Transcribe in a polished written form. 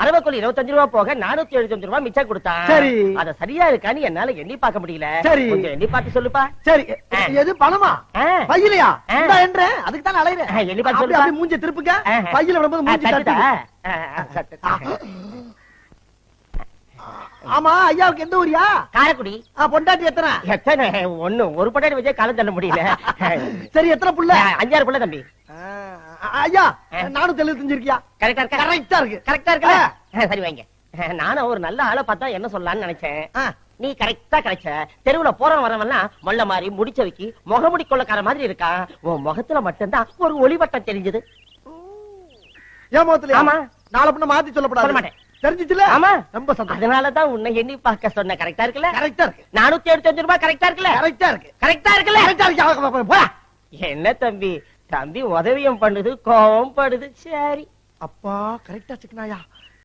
அரவக்கோழி 25 ரூபா போக 475 ரூபா மிச்சம் கொடுத்தான். சரி. அத சரியா இருக்கான்னு என்னால எண்ணி பார்க்க முடியல. சரி. கொஞ்சம் எண்ணி பார்த்து சொல்லுப்பா. சரி, எது பணமா பையிலையா? இந்த என்ற அதுக்கு தான் அலையறேன். எண்ணி பார்த்து அப்படி சொல்லுப்பா. அப்படி மூஞ்சி திருப்புங்க. பையில விடும்போது மூஞ்சி தட்டுதா? ஆமா, ஐயாவுக்கு எந்த ஊரியா? காரைக்குடி. பொண்டாட்டி எத்தனை? எத்தனை? ஒண்ணு. ஒரு பொண்டாட்டி வச்சே காலம் தள்ள முடியல. சரி, எத்தனை புள்ள? 5-6 புள்ள தம்பி. ஐயா 475 இருக்கியா? கரெக்டா இருக்கு. கரெக்டா இருக்கு. கரெக்டா இருக்கு. சரி வைங்க. நானும் ஒரு நல்ல ஆளை பார்த்தா என்ன சொல்லலாம்னு நினைச்சேன். நீ கரெக்டா கிடைச்ச. தெருவுல போறவன் வரவன்லாம் மொல்ல மாதிரி முடிச்ச வைக்கி முகமுடி கொள்ளக்கார மாதிரி இருக்கான். உன் முகத்துல மட்டும்தான் ஒரு ஒளிவட்டம் தெரிஞ்சது. ஏன் முகத்துல? ஆமா. நாளை பின்ன மாத்தி சொல்லப்படாது. சொல்ல மாட்டேன். தெரிஞ்சிச்சுல? ஆமா. ரொம்ப சந்தோஷம். அதனாலதான் உன்னை எண்ணி பார்க்க சொன்ன. கரெக்டா இருக்குல்ல? கரெக்டா இருக்கு. 475 ரூபாய் கரெக்டா இருக்குல்ல? கரெக்டா இருக்கு. கரெக்டா இருக்குல்ல? கரெக்டா இருக்கு. போடா. என்ன தம்பி, தம்பி உதவியும் பண்ணுது, கோவம் படுது. சரி அப்பா, கரெக்டா சிக்கனாயா?